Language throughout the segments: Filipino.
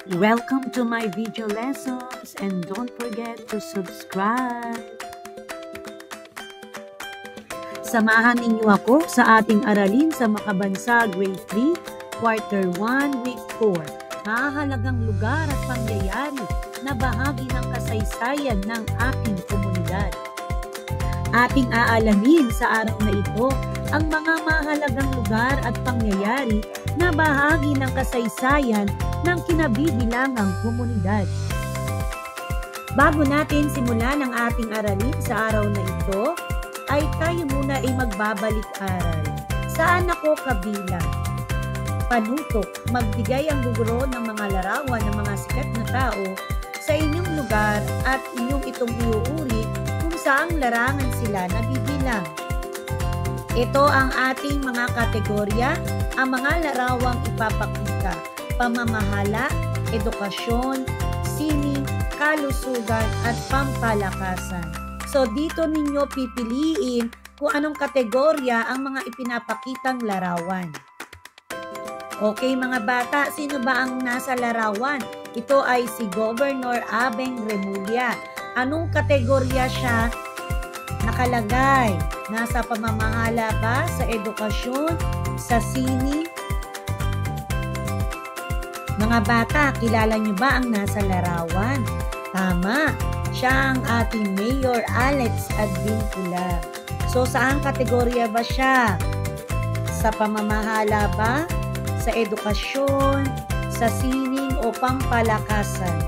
Welcome to my video lessons and don't forget to subscribe. Samahan ninyo ako sa ating aralin sa Makabansa Grade 3, Quarter 1, Week 4. Mahahalagang lugar at pangyayari na bahagi ng kasaysayan ng ating komunidad. Ating aalamin sa araw na ito ang mga mahalagang lugar at pangyayari na bahagi ng kasaysayan ng kinabibilangang komunidad. Bago natin simulan ang ating aralin sa araw na ito, ay tayo muna ay magbabalik-aral. Saan ako kabilang? Panutok, magbigay ang guro ng mga larawan ng mga sikat na tao sa inyong lugar at inyong itong iuuri kung saang larangan sila nabibilang. Ito ang ating mga kategorya, ang mga larawang ipapakita: pamamahala, edukasyon, sining, kalusugan, at pampalakasan. So dito ninyo pipiliin kung anong kategorya ang mga ipinapakitang larawan. Okay mga bata, sino ba ang nasa larawan? Ito ay si Governor Abeng Remulla. Anong kategorya siya nakalagay? Nasa pamamahala ba? Sa edukasyon? Sa sining? Mga bata, kilala niyo ba ang nasa larawan? Tama, siya ang ating Mayor Alex Advincula. So, saan kategorya ba siya? Sa pamamahala ba? Sa edukasyon? Sa sining o pampalakasan?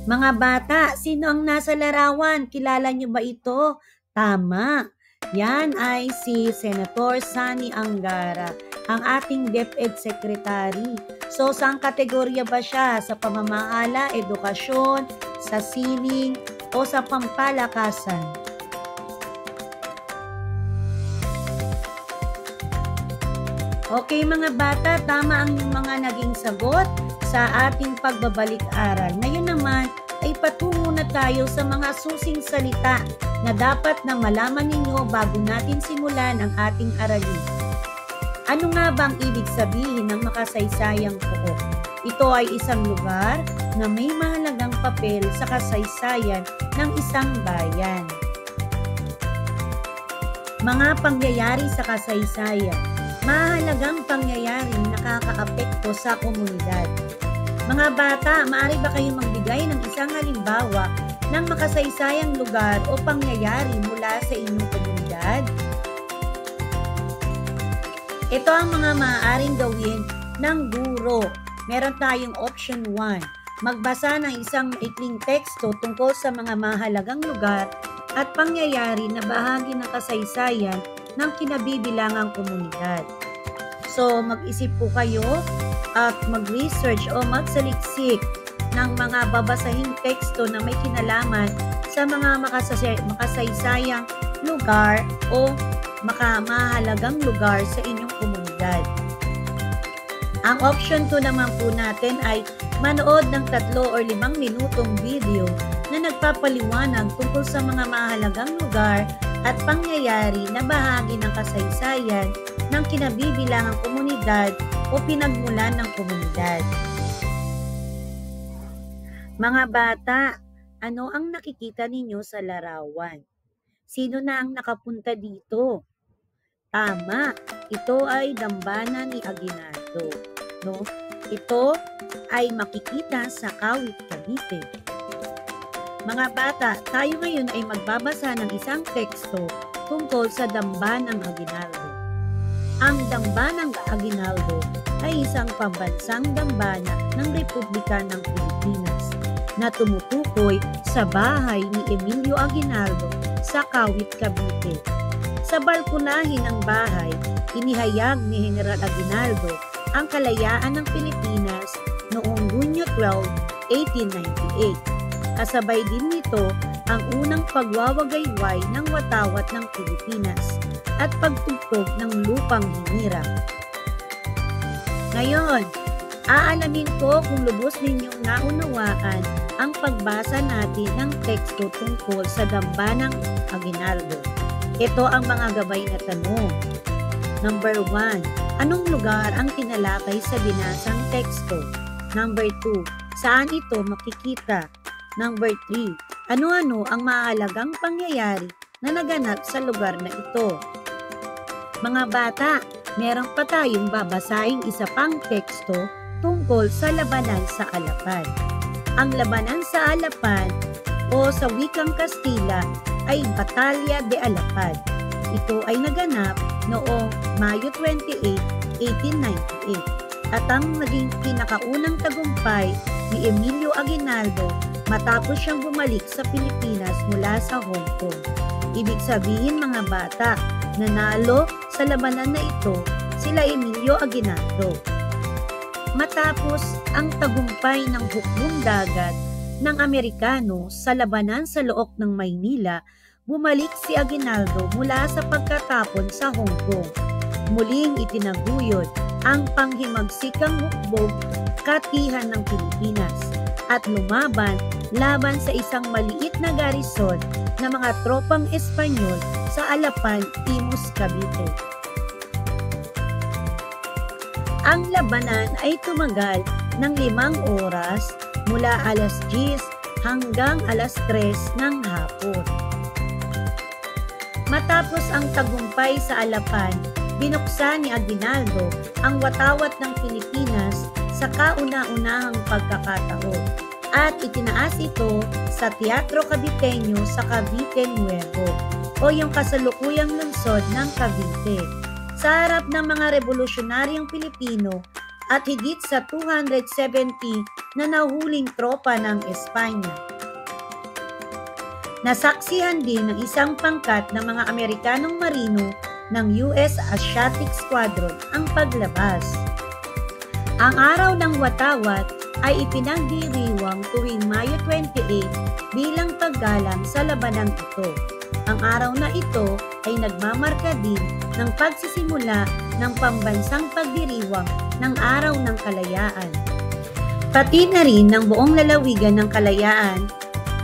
Mga bata, sino ang nasa larawan? Kilala niyo ba ito? Tama. Yan ay si Senator Sani Angara, ang ating DepEd Secretary. So, saan kategorya ba siya? Sa pamamahala, edukasyon, sa sining, o sa pampalakasan? Okay mga bata, tama ang mga naging sagot sa ating pagbabalik-aral. Ngayon naman ay patungo na tayo sa mga susing salita na dapat na malaman ninyo bago natin simulan ang ating aralin. Ano nga bang ibig sabihin ng makasaysayang pook? Ito ay isang lugar na may mahalagang papel sa kasaysayan ng isang bayan. Mga pangyayari sa kasaysayan. Mahalagang pangyayaring nakakaapekto sa komunidad. Mga bata, maaari ba kayong magbigay ng isang halimbawa ng makasaysayang lugar o pangyayari mula sa inyong komunidad? Ito ang mga maaaring gawin ng guro. Meron tayong option 1. Magbasa ng isang maikling teksto tungkol sa mga mahalagang lugar at pangyayari na bahagi ng kasaysayan ng kinabibilangang komunidad. So, mag-isip po kayo at mag-research o magsaliksik ng mga babasahing teksto na may kinalaman sa mga makasaysayang lugar o mahalagang lugar sa inyong komunidad. Ang option 2 naman po natin ay manood ng 3 o 5 minutong video na nagpapaliwanag tungkol sa mga mahalagang lugar at pangyayari na bahagi ng kasaysayan ng kinabibilangang komunidad o pinagmulan ng komunidad. Mga bata, ano ang nakikita ninyo sa larawan? Sino na ang nakapunta dito? Tama, ito ay dambana ni Aguinaldo. No? Ito ay makikita sa Kawit, Cavite. Mga bata, tayo ngayon ay magbabasa ng isang teksto tungkol sa Dambanang Aguinaldo. Ang Dambanang Aguinaldo ay isang pambansang dambana ng Republika ng Pilipinas na tumutukoy sa bahay ni Emilio Aguinaldo sa Kawit, Cavite. Sa balkonahin ng bahay, inihayag ni General Aguinaldo ang kalayaan ng Pilipinas noong Hunyo 12, 1898. Kasabay din nito ang unang pagwawagayway ng watawat ng Pilipinas at pagtugtog ng lupang hinirang. Ngayon, aalamin ko kung lubos ninyong naunawaan ang pagbasa natin ng teksto tungkol sa Dambanang Aguinaldo. Ito ang mga gabay na tanong. Number 1. Anong lugar ang tinalakay sa binasang teksto? Number 2. Saan ito makikita? Number 3. Ano-ano ang mahalagang pangyayari na naganap sa lugar na ito? Mga bata, meron pa tayong babasahin isa pang teksto tungkol sa labanan sa Alapan. Ang labanan sa Alapan o sa wikang Kastila ay Batalya de Alapan. Ito ay naganap noong Mayo 28, 1898 at ang naging pinakaunang tagumpay ni Emilio Aguinaldo matapos siyang bumalik sa Pilipinas mula sa Hong Kong. Ibig sabihin mga bata, nanalo sa labanan na ito sila Emilio Aguinaldo. Matapos ang tagumpay ng hukbong dagat ng Amerikano sa labanan sa Look ng Maynila, bumalik si Aguinaldo mula sa pagkatapon sa Hong Kong. Muling itinaguyod ang panghimagsikang hukbong katihan ng Pilipinas at lumaban laban sa isang maliit na garison ng mga tropang Espanyol sa Alapan, Imus, Cavite. Ang labanan ay tumagal ng 5 oras mula alas 10 hanggang alas 3 ng hapon. Matapos ang tagumpay sa Alapan, binuksan ni Aguinaldo ang watawat ng Pilipinas sa kauna-unahang pagkakataon at itinaas ito sa Teatro Caviteño sa Cavite Nuevo o yung kasalukuyang lungsod ng Cavite sa harap ng mga revolusyonaryong Pilipino at higit sa 270 na nahuling tropa ng Espanya. Nasaksihan din ng isang pangkat ng mga Amerikanong marino ng US Asiatic Squadron ang paglabas. Ang araw ng watawat ay ipinagdiriwang tuwing Mayo 28 bilang paggalang sa labanang ito. Ang araw na ito ay nagmamarka din ng pagsisimula ng pambansang pagdiriwang ng Araw ng Kalayaan. Pati na rin ng buong lalawigan ng Kalayaan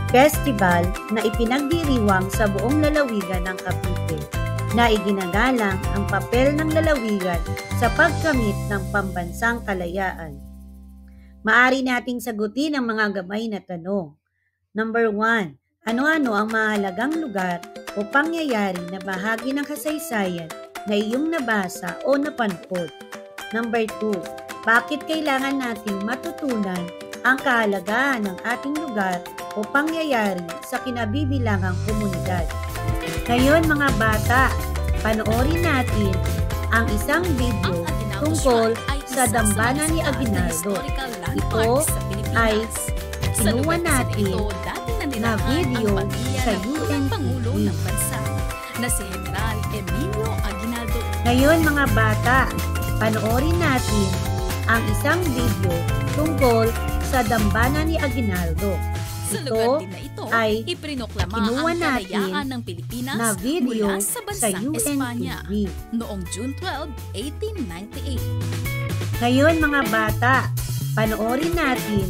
Festival na ipinagdiriwang sa buong lalawigan ng Cavite na iginagalang ang papel ng lalawigan sa pagkamit ng pambansang kalayaan. Maari nating sagutin ang mga gabay na tanong. Number 1. Ano-ano ang mahalagang lugar o pangyayari na bahagi ng kasaysayan na iyong nabasa o napanood? Number 2. Bakit kailangan nating matutunan ang kahalagahan ng ating lugar o pangyayari sa kinabibilangang komunidad? Ngayon mga bata, panoorin natin ang isang video tungkol sa dambana ni Aguinaldo. Ito ay kinuha natin na video sa UNTV. Na si General Emilio Aguinaldo. Ngayon mga bata, panoorin natin ang isang video tungkol sa dambana ni Aguinaldo. Sa Ito lugar din na ito, ay iprinoklama kinuha ang natin kalayaan ng Pilipinas na video mula sa sa bansang Espanya UNTV. noong June 12, 1898. Ngayon mga bata, panoorin natin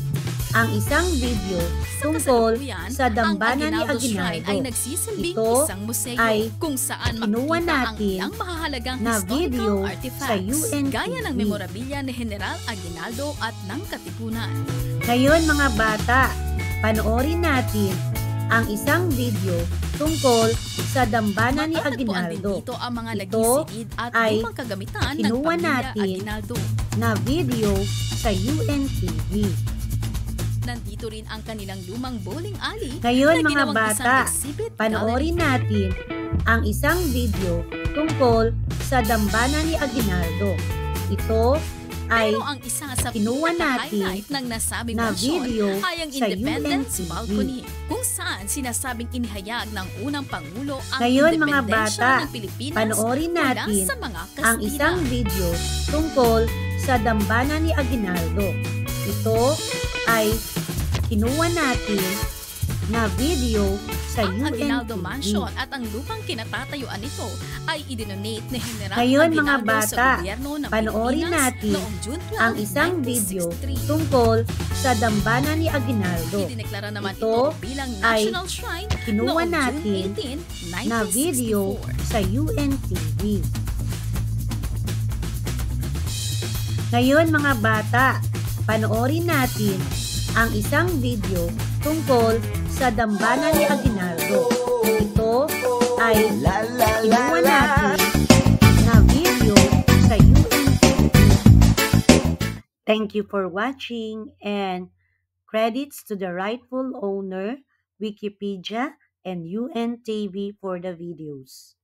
ang isang video tungkol sa dambana ni Shrine ay Aguinaldo. nagsisilbing Ito isang museo ay kung saan kinuha makikita ang natin ilang mahahalagang na historical video sa artifacts UNTV. gaya ng memorabilia ni General Aguinaldo at ng Katipunan. Ngayon mga bata, panoorin natin ang isang video tungkol sa dambana ni Matatagpuan din Aguinaldo. dito ang mga Ito nagisilid at ay lumang kagamitan ng kinuha pamilya natin Aguinaldo. na video sa UNTV. Nandito rin ang kanilang lumang bowling alley Ngayon na mga ginawang bata, isang exhibit panoorin gallery. natin ang isang video tungkol sa dambana ni Aguinaldo. Ito ay Pero ang isa sa kinuha natin pinaka-highlight ng nasabing na mansyon video ay ang sa Independence UNTV. Balcony kung saan sinasabing inihayag ng unang Pangulo ang Ngayon mga independensya bata, ng Pilipinas panoorin mula natin sa mga Kastila. ang isang video tungkol sa dambana ni Aguinaldo. Ito ay kinuha natin na video sa Ang Aguinaldo UNTV. Mansion at ang lupang kinatatayuan nito ay idinonate ni General Ngayon mga Aguinaldo bata, sa gobyerno ng panoorin Pilipinas natin noong June 12, ang isang video 1963. tungkol sa dambana ni Aguinaldo. Idineklara naman Ito ito bilang ay National Shrine kinuha noong natin June 18, na video 1964. sa UNTV. Ngayon mga bata, panoorin natin ang isang video tungkol sa dambana ni Aguinaldo. Ito ay inuwan natin na video sa UNTV. Thank you for watching and credits to the rightful owner, Wikipedia and UNTV for the videos.